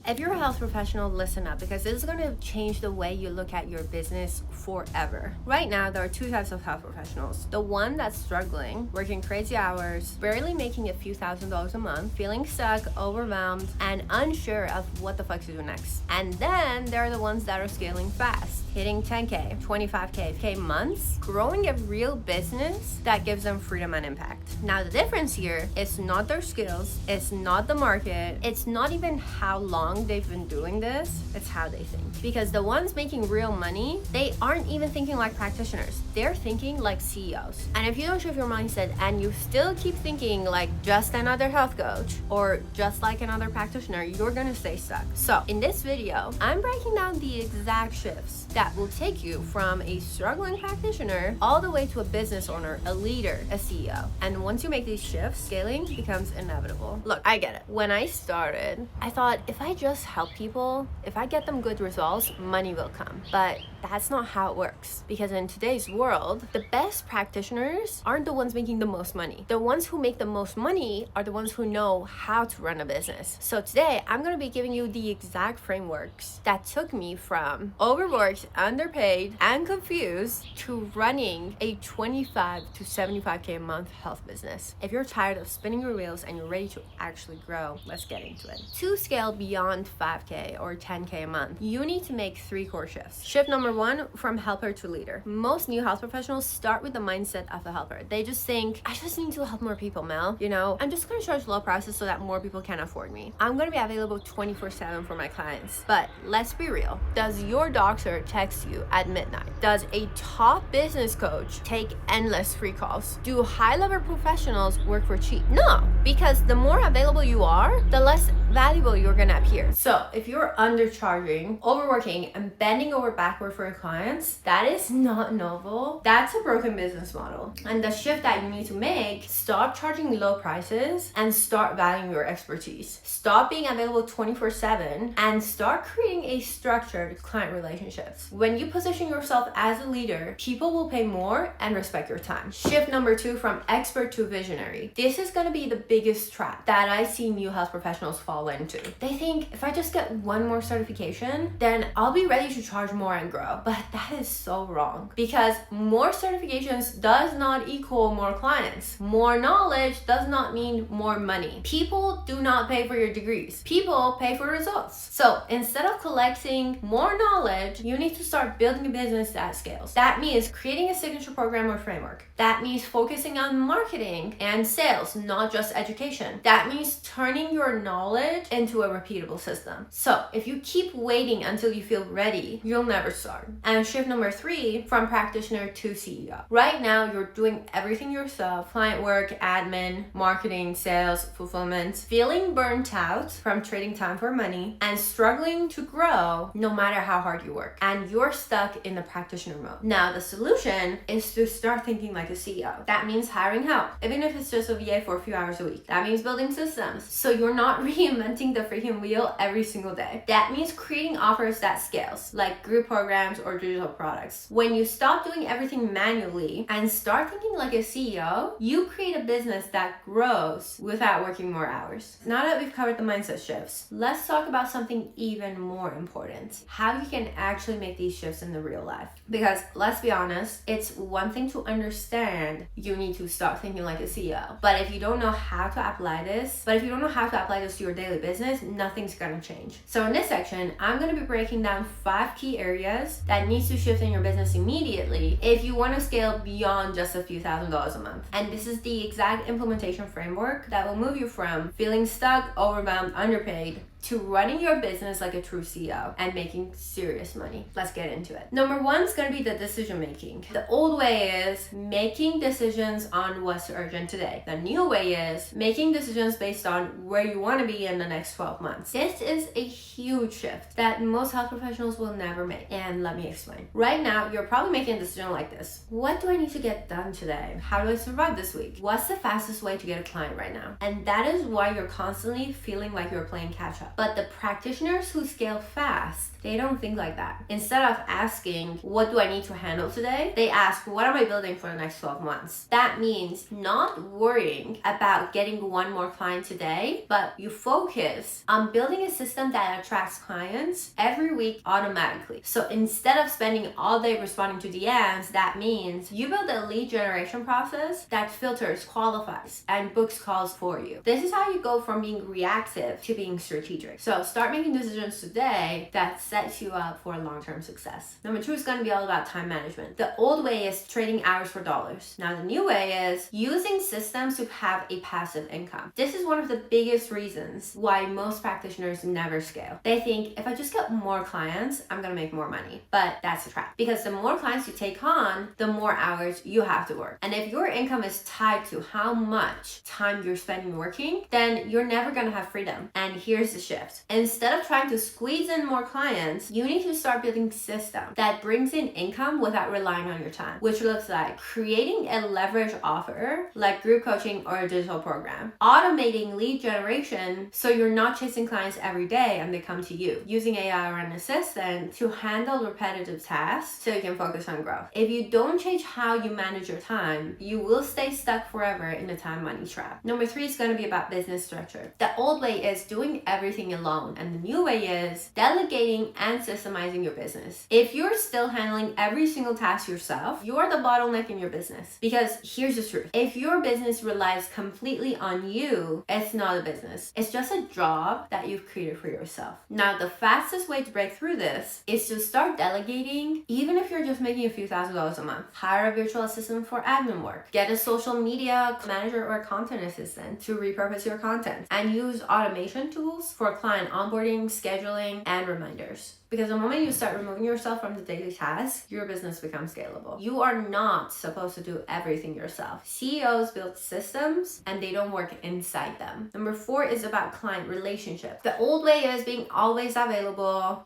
If you're a health professional, listen up, because this is going to change the way you look at your business forever. Right now, there are two types of health professionals. The one that's struggling, working crazy hours, barely making a few $1,000s a month, feeling stuck, overwhelmed, and unsure of what the fuck to do next. And then there are the ones that are scaling fast, hitting 10K, 25K months, growing a real business that gives them freedom and impact. Now, the difference here is not their skills, it's not the market, it's not even how long they've been doing this, it's how they think. Because the ones making real money, they aren't even thinking like practitioners, they're thinking like CEOs. And if you don't shift your mindset and you still keep thinking like just another health coach or just like another practitioner, you're gonna stay stuck. So in this video, I'm breaking down the exact shifts that will take you from a struggling practitioner all the way to a business owner, a leader, a CEO. And once you make these shifts, scaling becomes inevitable. Look, I get it. When I started, I thought if I just help people, if I get them good results, money will come. But that's not how it works. Because in today's world, the best practitioners aren't the ones making the most money. The ones who make the most money are the ones who know how to run a business. So today, I'm gonna be giving you the exact frameworks that took me from overworked, underpaid, and confused to running a 25 to 75K a month health business. If you're tired of spinning your wheels and you're ready to actually grow, let's get into it. To scale beyond 5K or 10K a month, you need to make 3 core shifts. Shift number 1, from helper to leader. Most new health professionals start with the mindset of a helper. They just think, I just need to help more people, Mel. You know, I'm just gonna charge low prices so that more people can afford me. I'm gonna be available 24/7 for my clients. But let's be real. Does your doctor text you at midnight? Does a top business coach take endless free calls? Do high-level professionals work for cheap? No, because the more available you are, the less valuable you're gonna appear. So if you're undercharging, overworking, and bending over backward for your clients, that is not noble. That's a broken business model. And the shift that you need to make, stop charging low prices and start valuing your expertise. Stop being available 24/7 and start creating a structured client relationships. When you position yourself as a leader, people will pay more and respect your time. Shift number 2, from expert to visionary. This is gonna be the biggest trap that I see new health professionals fall into. They think if I just get one more certification, then I'll be ready to charge more and grow. But that is so wrong, because more certifications does not equal more clients. More knowledge does not mean more money. People do not pay for your degrees. People pay for results. So instead of collecting more knowledge, you need to start building a business that scales. That means creating a signature program or framework. That means focusing on marketing and sales, not just education. That means turning your knowledge into a repeatable system. So if you keep waiting until you feel ready, you'll never start. And shift number 3, from practitioner to CEO. Right now, you're doing everything yourself: client work, admin, marketing, sales, fulfillment, feeling burnt out from trading time for money, and struggling to grow no matter how hard you work. And you're stuck in the practitioner mode. Now, the solution is to start thinking like a CEO. That means hiring help, even if it's just a VA for a few hours a week. That means building systems, so you're not reinventing the freaking wheel every single day. That means creating offers that scales, like group programs or digital products. When you stop doing everything manually and start thinking like a CEO, you create a business that grows without working more hours. Now that we've covered the mindset shifts, let's talk about something even more important: how you can actually make these shifts in the real life. Because let's be honest, it's one thing to understand you need to start thinking like a CEO, but if you don't know how to apply this to your daily business, nothing's gonna change. So in this section, I'm gonna be breaking down 5 key areas that needs to shift in your business immediately if you want to scale beyond just a few $1,000s a month. And this is the exact implementation framework that will move you from feeling stuck, overwhelmed, underpaid, to running your business like a true CEO and making serious money. Let's get into it. Number 1 is going to be the decision making. The old way is making decisions on what's urgent today. The new way is making decisions based on where you want to be in the next 12 months. This is a huge shift that most health professionals will never make. And let me explain. Right now, you're probably making a decision like this: what do I need to get done today? How do I survive this week? What's the fastest way to get a client right now? And that is why you're constantly feeling like you're playing catch up. But the practitioners who scale fast, they don't think like that. Instead of asking, what do I need to handle today? They ask, what am I building for the next 12 months? That means not worrying about getting one more client today, but you focus on building a system that attracts clients every week automatically. So instead of spending all day responding to DMs, that means you build a lead generation process that filters, qualifies, and books calls for you. This is how you go from being reactive to being strategic. So start making decisions today that sets you up for long-term success. Number 2 is going to be all about time management. The old way is trading hours for dollars. Now the new way is using systems to have a passive income. This is one of the biggest reasons why most practitioners never scale. They think if I just get more clients, I'm going to make more money. But that's a trap, because the more clients you take on, the more hours you have to work. And if your income is tied to how much time you're spending working, then you're never going to have freedom. And here's the shift. Instead of trying to squeeze in more clients, you need to start building systems that brings in income without relying on your time, which looks like creating a leverage offer like group coaching or a digital program, automating lead generation so you're not chasing clients every day and they come to you, using AI or an assistant to handle repetitive tasks so you can focus on growth. If you don't change how you manage your time, you will stay stuck forever in the time money trap. Number 3 is going to be about business structure. The old way is doing everything alone, and the new way is delegating and systemizing your business. If you're still handling every single task yourself, you're the bottleneck in your business. Because here's the truth. If your business relies completely on you, it's not a business. It's just a job that you've created for yourself. Now, the fastest way to break through this is to start delegating, even if you're just making a few $1,000s a month. Hire a virtual assistant for admin work. Get a social media manager or a content assistant to repurpose your content. And use automation tools for client onboarding, scheduling, and reminders. Because the moment you start removing yourself from the daily tasks, your business becomes scalable. You are not supposed to do everything yourself. CEOs build systems and they don't work inside them. Number 4 is about client relationships. The old way is being always available,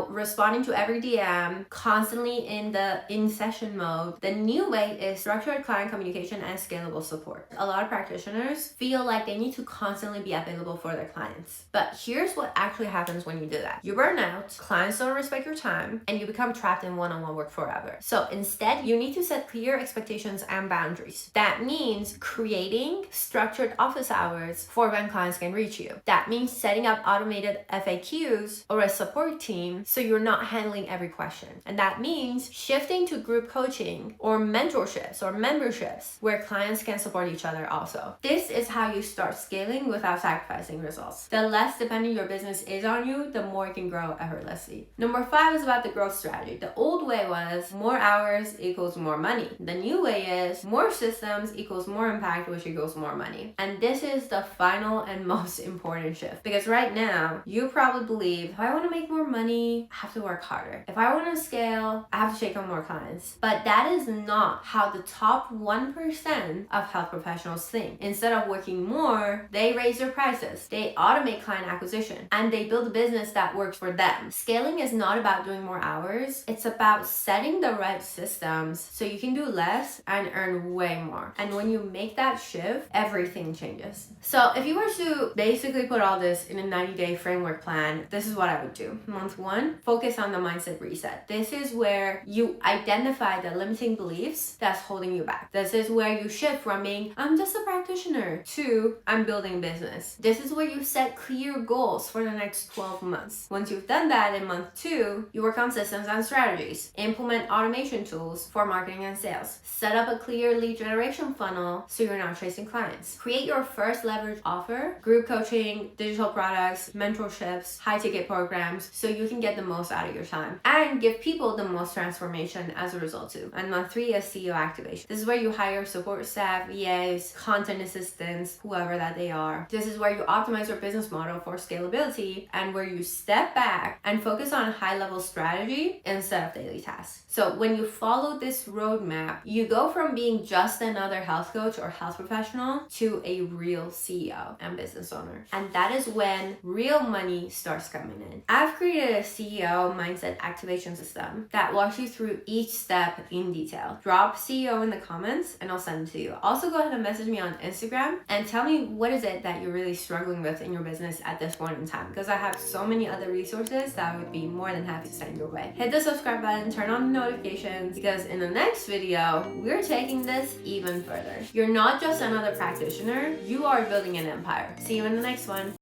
responding to every DM, constantly in session mode. The new way is structured client communication and scalable support. A lot of practitioners feel like they need to constantly be available for their clients. But here's what actually happens when you do that. You burn out, clients don't respect your time, and you become trapped in one-on-one work forever. So instead, you need to set clear expectations and boundaries. That means creating structured office hours for when clients can reach you. That means setting up automated FAQs or a support team so you're not handling every question. And that means shifting to group coaching or mentorships or memberships where clients can support each other also. This is how you start scaling without sacrificing results. The less dependent your business is on you, the more it can grow effortlessly. Number 5 is about the growth strategy. The old way was more hours equals more money. The new way is more systems equals more impact, which equals more money. And this is the final and most important shift. Because right now, you probably believe, if I want to make more money, I have to work harder. If I want to scale, I have to take on more clients. But that is not how the top 1% of health professionals think. Instead of working more, they raise their prices. They automate client acquisition. And they build a business that works for them. Scaling is not about doing more hours. It's about setting the right systems so you can do less and earn way more. And when you make that shift, everything changes. So if you were to basically put all this in a 90-day framework plan, this is what I would do. Month 1, focus on the mindset reset. This is where you identify the limiting beliefs that's holding you back. This is where you shift from being, I'm just a practitioner, to I'm building business. This is where you set clear goals for the next 12 months. Once you've done that in month 2, you work on systems and strategies. Implement automation tools for marketing and sales. Set up a clear lead generation funnel so you're not chasing clients. Create your first leverage offer, group coaching, digital products, mentorships, high ticket programs, so you can get the most out of your time and give people the most transformation as a result too. And month 3 is CEO activation. This is where you hire support staff, VAs, content assistants, whoever that they are. This is where you optimize your business model for scalability and where you step back and focus on high-level strategy instead of daily tasks. So when you follow this roadmap, you go from being just another health coach or health professional to a real CEO and business owner. And that is when real money starts coming in. I've created a CEO mindset activation system that walks you through each step in detail. Drop CEO in the comments and I'll send it to you. Also, go ahead and message me on Instagram and tell me what is it that you're really struggling with in your business at this this point in time, because I have so many other resources that I would be more than happy to send your way. Hit the subscribe button, turn on the notifications, because in the next video, we're taking this even further. You're not just another practitioner, you are building an empire. See you in the next one.